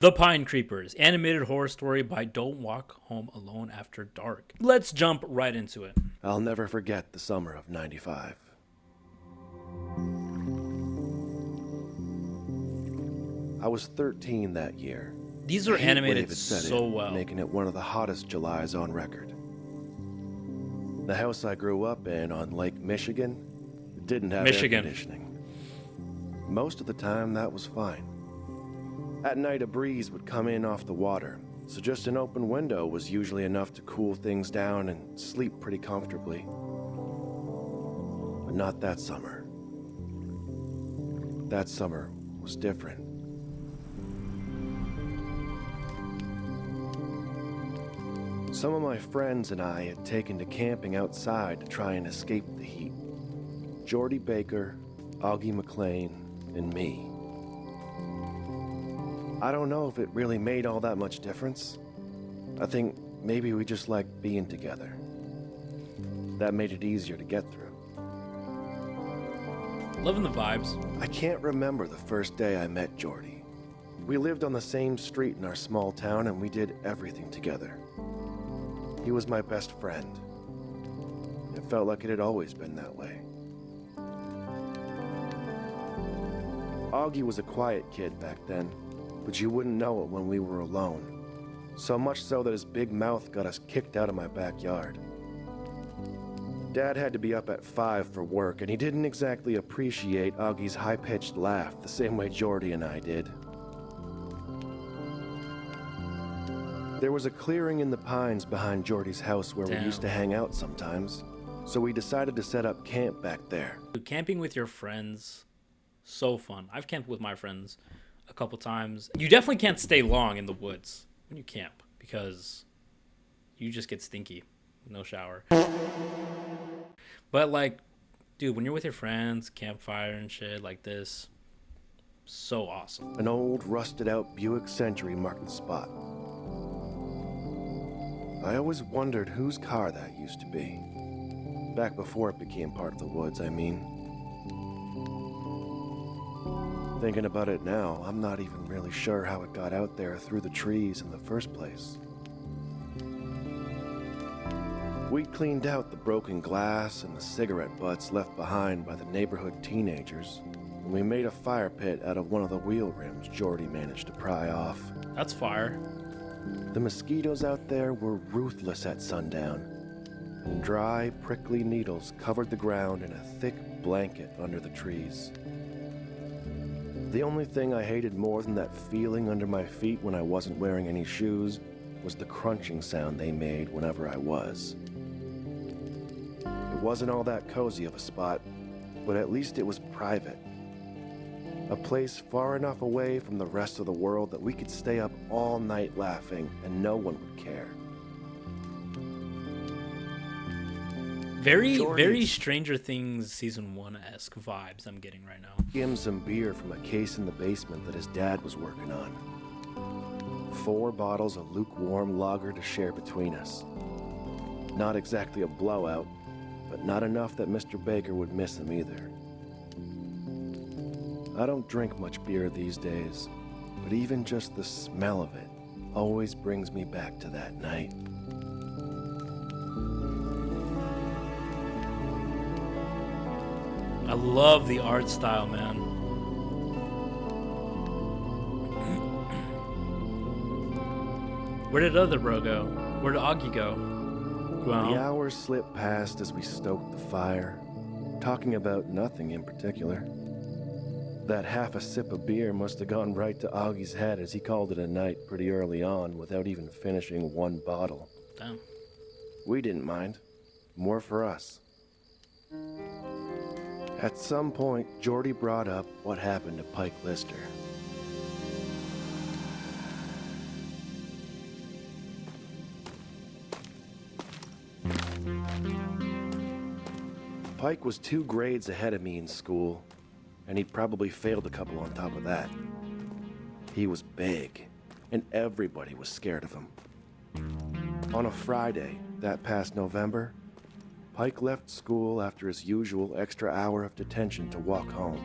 The Pine Creepers, animated horror story by Don't Walk Home Alone After Dark. Let's jump right into it. I'll never forget the summer of '95. I was 13 that year. These are A heat animated wave had set so in, well. making it one of the hottest Julys on record. The house I grew up in on Lake Michigan didn't have air conditioning. Most of the time, that was fine. At night, a breeze would come in off the water, so just an open window was usually enough to cool things down and sleep pretty comfortably. But not that summer. That summer was different. Some of my friends and I had taken to camping outside to try and escape the heat. Jordy Baker, Augie McLean, and me. I don't know if it really made all that much difference. I think maybe we just liked being together. That made it easier to get through. Loving the vibes. I can't remember the first day I met Jordy. We lived on the same street in our small town and we did everything together. He was my best friend. It felt like it had always been that way. Augie was a quiet kid back then, but you wouldn't know it when we were alone. So much so that his big mouth got us kicked out of my backyard. Dad had to be up at 5 for work, and he didn't exactly appreciate Augie's high-pitched laugh the same way Jordy and I did. There was a clearing in the pines behind Jordy's house where we used to hang out sometimes, so we decided to set up camp back there. Camping with your friends, so fun. I've camped with my friends a couple times. You definitely can't stay long in the woods when you camp because you just get stinky. No shower. But like, dude, when you're with your friends, campfire and shit like this, so awesome. An old rusted out Buick Century marked the spot. I always wondered whose car that used to be. Back before it became part of the woods, I mean. Thinking about it now, I'm not even really sure how it got out there through the trees in the first place. We'd cleaned out the broken glass and the cigarette butts left behind by the neighborhood teenagers, and we made a fire pit out of one of the wheel rims Jordy managed to pry off. That's fire. The mosquitoes out there were ruthless at sundown, and dry, prickly needles covered the ground in a thick blanket under the trees. The only thing I hated more than that feeling under my feet when I wasn't wearing any shoes was the crunching sound they made whenever I was. It wasn't all that cozy of a spot, but at least it was private. A place far enough away from the rest of the world that we could stay up all night laughing and no one would care. Very Stranger Things season 1-esque vibes I'm getting right now. Gave him some beer from a case in the basement that his dad was working on. 4 bottles of lukewarm lager to share between us. Not exactly a blowout, but not enough that Mr. Baker would miss him either. I don't drink much beer these days, but even just the smell of it always brings me back to that night. I love the art style, man. Where did other bro go? Where did Augie go? Well, the hours slipped past as we stoked the fire, talking about nothing in particular. That half a sip of beer must have gone right to Augie's head as he called it a night pretty early on without even finishing 1 bottle. Damn. We didn't mind. More for us. At some point, Jordy brought up what happened to Pike Lister. Pike was 2 grades ahead of me in school, and he'd probably failed a couple on top of that. He was big, and everybody was scared of him. On a Friday, that past November, Pike left school after his usual extra hour of detention to walk home.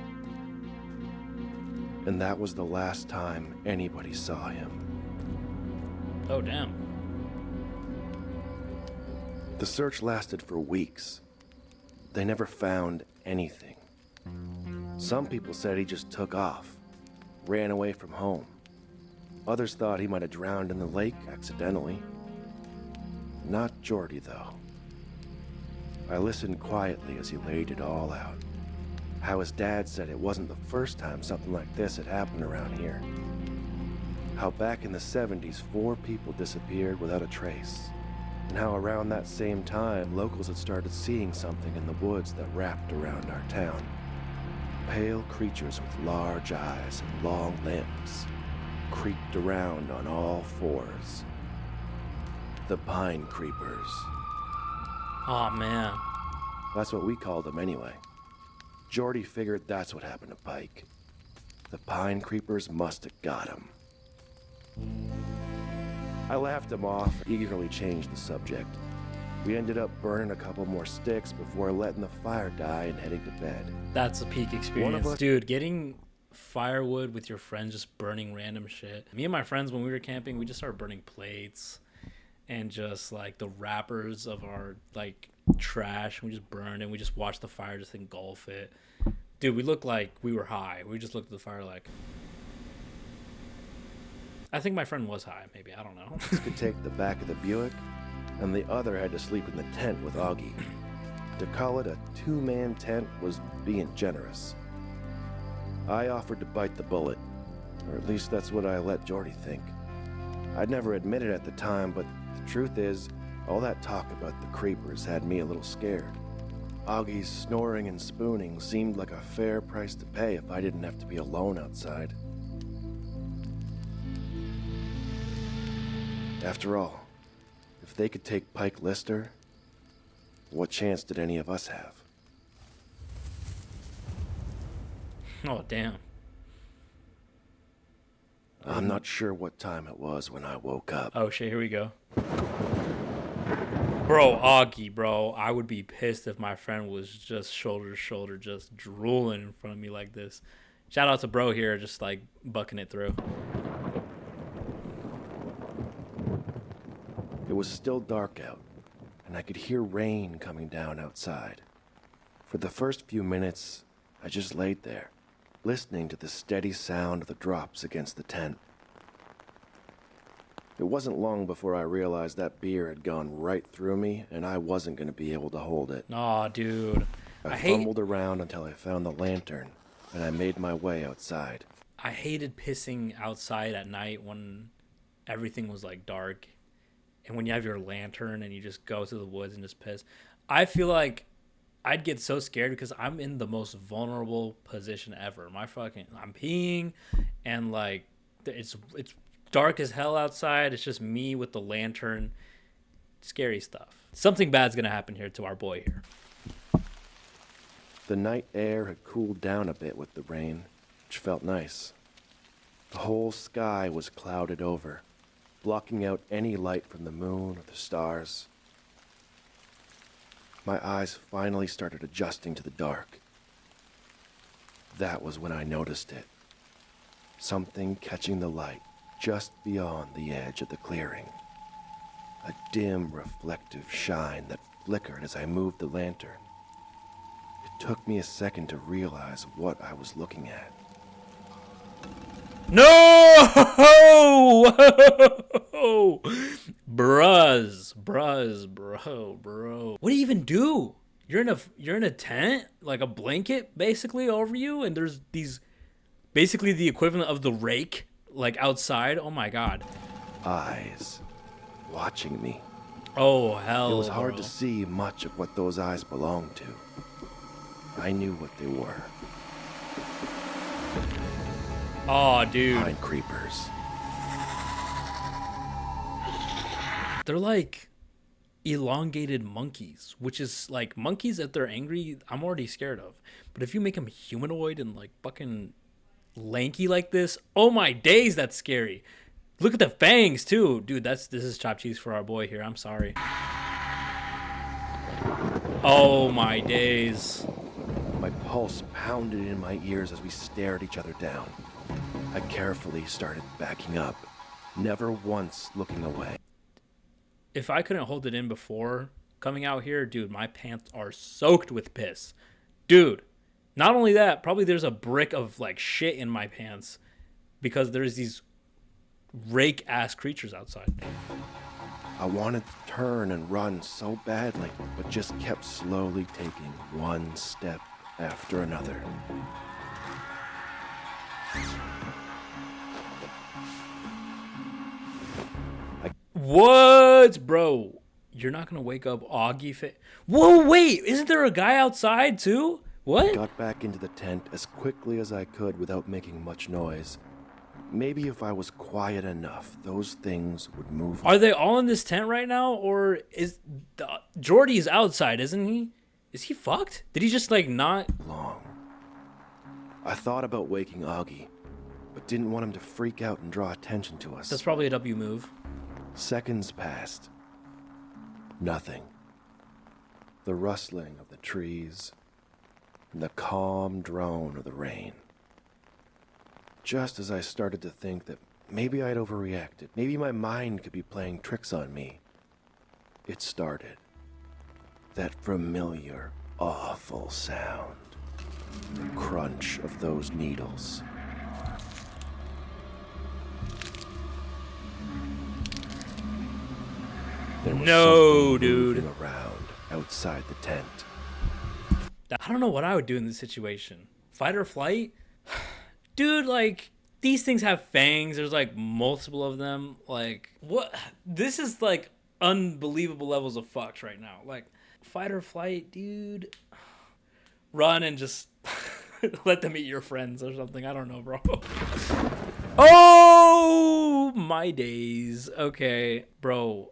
And that was the last time anybody saw him. Oh, damn. The search lasted for weeks. They never found anything. Some people said he just took off, ran away from home. Others thought he might have drowned in the lake accidentally. Not Jordy, though. I listened quietly as he laid it all out. How his dad said it wasn't the first time something like this had happened around here. How back in the 70s, 4 people disappeared without a trace. And how around that same time, locals had started seeing something in the woods that wrapped around our town. Pale creatures with large eyes and long limbs creeped around on all 4s. The Pine Creepers. Oh, man. That's what we called them anyway. Jordy figured that's what happened to Pike. The Pine Creepers must have got him. I laughed him off, eagerly changed the subject. We ended up burning a couple more sticks before letting the fire die and heading to bed. That's a peak experience. Dude, getting firewood with your friends, just burning random shit. Me and my friends, when we were camping, we just started burning plates and just like the wrappers of our like trash. We just burned and we just watched the fire just engulf it. Dude, we looked like we were high. We just looked at the fire like... I think my friend was high, maybe. I don't know. This could take the back of the Buick, and the other had to sleep in the tent with Augie. To call it a 2-man tent was being generous. I offered to bite the bullet, or at least that's what I let Jordy think. I'd never admit it at the time, but the truth is, all that talk about the creepers had me a little scared. Augie's snoring and spooning seemed like a fair price to pay if I didn't have to be alone outside. After all, if they could take Pike Lister, what chance did any of us have? Oh, damn. I'm not sure what time it was when I woke up. Oh, shit, here we go. Bro, Augie, bro. I would be pissed if my friend was just shoulder to shoulder, just drooling in front of me like this. Shout out to bro here, just like bucking it through. It was still dark out, and I could hear rain coming down outside. For the first few minutes, I just laid there, listening to the steady sound of the drops against the tent. It wasn't long before I realized that beer had gone right through me, and I wasn't going to be able to hold it. Aw, dude. I fumbled around until I found the lantern, and I made my way outside. I hated pissing outside at night when everything was like dark. And when you have your lantern and you just go through the woods and just piss. I feel like I'd get so scared because I'm in the most vulnerable position ever. I'm peeing and like it's dark as hell outside. It's just me with the lantern. Scary stuff. Something bad's gonna happen here to our boy here. The night air had cooled down a bit with the rain, which felt nice. The whole sky was clouded over, blocking out any light from the moon or the stars. My eyes finally started adjusting to the dark. That was when I noticed it. Something catching the light just beyond the edge of the clearing. A dim, reflective shine that flickered as I moved the lantern. It took me a second to realize what I was looking at. No! Bro. What do you even do? You're in a tent, like a blanket basically over you, and there's these basically the equivalent of the rake like outside. Oh my god. Eyes watching me. Oh hell. It was hard to see much of what those eyes belonged to. I knew what they were. Oh, dude. Pine creepers. They're like elongated monkeys, which is like monkeys if they're angry, I'm already scared of. But if you make them humanoid and like fucking lanky like this, oh my days, that's scary. Look at the fangs too. Dude, this is chopped cheese for our boy here. I'm sorry. Oh my days. My pulse pounded in my ears as we stared each other down. I carefully started backing up, never once looking away. If I couldn't hold it in before coming out here, dude, my pants are soaked with piss. Dude, not only that, probably there's a brick of like shit in my pants because there's these rake ass creatures outside. I wanted to turn and run so badly, but just kept slowly taking one step after another. What, bro? You're not gonna wake up Augie? Whoa, wait! Isn't there a guy outside too? What? Got back into the tent as quickly as I could without making much noise. Maybe if I was quiet enough, those things would move. Are they all in this tent right now, or is Jordy's outside? Isn't he? Is he fucked? Did he just like not? Long. I thought about waking Augie, but didn't want him to freak out and draw attention to us. That's probably a W move. Seconds passed. Nothing. The rustling of the trees and the calm drone of the rain. Just as I started to think that maybe I'd overreacted, maybe my mind could be playing tricks on me, it started. That familiar, awful sound. The crunch of those needles. There was something moving around outside the tent. I don't know what I would do in this situation. Fight or flight? Dude, like, these things have fangs. There's, like, multiple of them. Like, what? This is, like, unbelievable levels of fucked right now. Like, fight or flight, dude. Run and just let them eat your friends or something. I don't know, bro. Oh, my days. Okay, bro.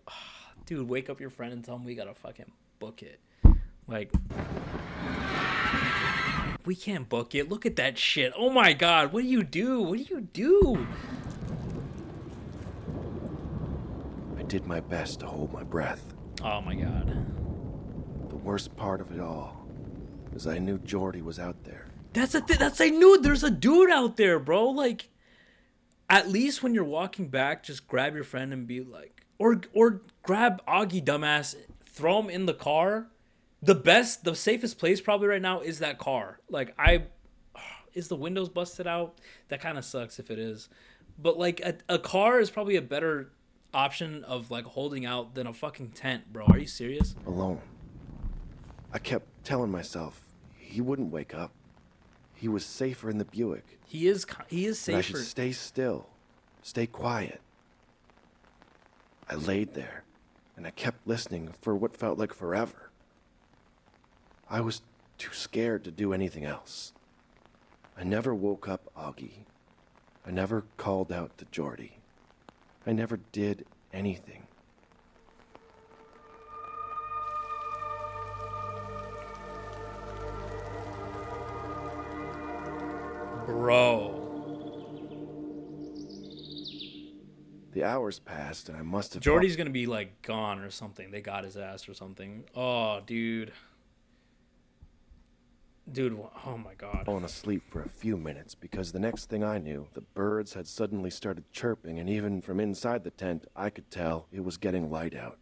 Dude, wake up your friend and tell him we gotta fucking book it. Like, we can't book it. Look at that shit. Oh my god, what do you do? What do you do? I did my best to hold my breath. Oh my god. The worst part of it all is I knew Jordy was out there. I knew there's a dude out there, bro. Like, at least when you're walking back, just grab your friend and be like, or grab Augie, dumbass, throw him in the car. The safest place probably right now is that car. Like, is the windows busted out? That kind of sucks if it is. But like a car is probably a better option of like holding out than a fucking tent, bro. Are you serious? Alone. I kept telling myself he wouldn't wake up. He was safer in the Buick. He is safer. I should stay still, stay quiet. I laid there, and I kept listening for what felt like forever. I was too scared to do anything else. I never woke up Augie. I never called out to Jordy. I never did anything. Bro. The hours passed, and I must have... Jordy's gonna be, like, gone or something. They got his ass or something. Oh, dude. Dude, oh my god. Fallen asleep for a few minutes, because the next thing I knew, the birds had suddenly started chirping, and even from inside the tent, I could tell it was getting light out.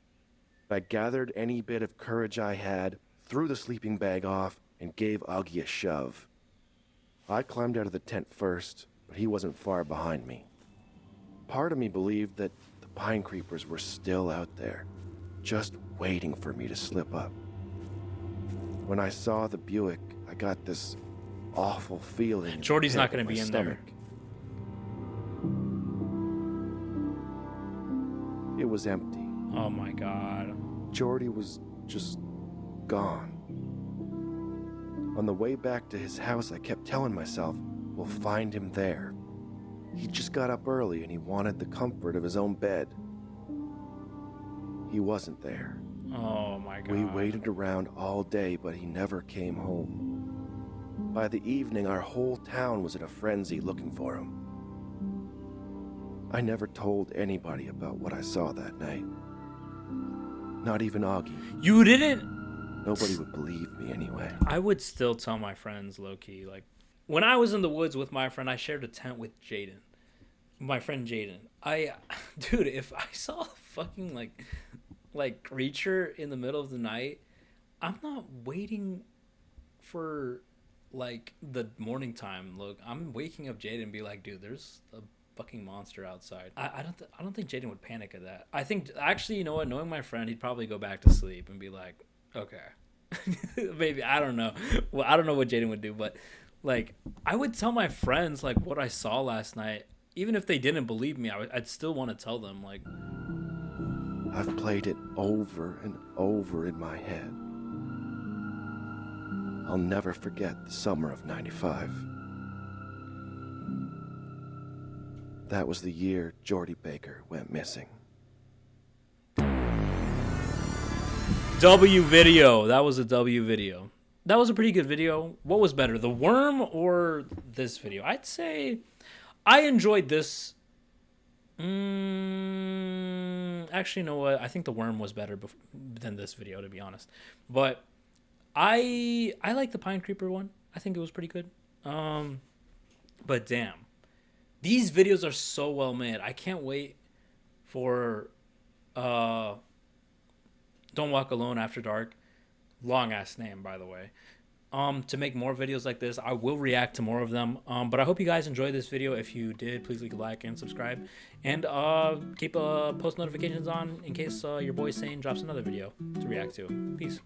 I gathered any bit of courage I had, threw the sleeping bag off, and gave Augie a shove. I climbed out of the tent first, but he wasn't far behind me. Part of me believed that the pine creepers were still out there, just waiting for me to slip up. When I saw the Buick, I got this awful feeling. Jordy's not going to be in there. It was empty. Oh my god. Jordy was just gone. On the way back to his house, I kept telling myself, we'll find him there. He just got up early and he wanted the comfort of his own bed. He wasn't there. Oh my god. We waited around all day, but he never came home. By the evening, our whole town was in a frenzy looking for him. I never told anybody about what I saw that night. Not even Augie. You didn't? Nobody would believe me anyway. I would still tell my friends, low-key. Like, when I was in the woods with my friend, I shared a tent with Jaden. My friend Jaden. Dude, if I saw a fucking like creature in the middle of the night, I'm not waiting for like the morning time. Look, I'm waking up Jaden and be like, dude, there's a fucking monster outside. I don't think Jaden would panic at that. I think actually, you know what? Knowing my friend, he'd probably go back to sleep and be like, okay, maybe I don't know. Well, I don't know what Jaden would do, but like I would tell my friends like what I saw last night. Even if they didn't believe me, I'd still want to tell them like, I've played it over and over in my head. I'll never forget the summer of '95. That was the year Jordy Baker went missing. W video. That was a W video. That was a pretty good video. What was better, the worm or this video? I'd say I enjoyed this. Actually, you know what? I think the worm was better than this video, to be honest. But I like the Pine Creeper one. I think it was pretty good. But damn, these videos are so well made. I can't wait for Don't Walk Alone After Dark. Long ass name, by the way. To make more videos like this. I will react to more of them. But I hope you guys enjoyed this video. If you did, please leave a like and subscribe. And keep post notifications on in case your boy Sane drops another video to react to. Peace.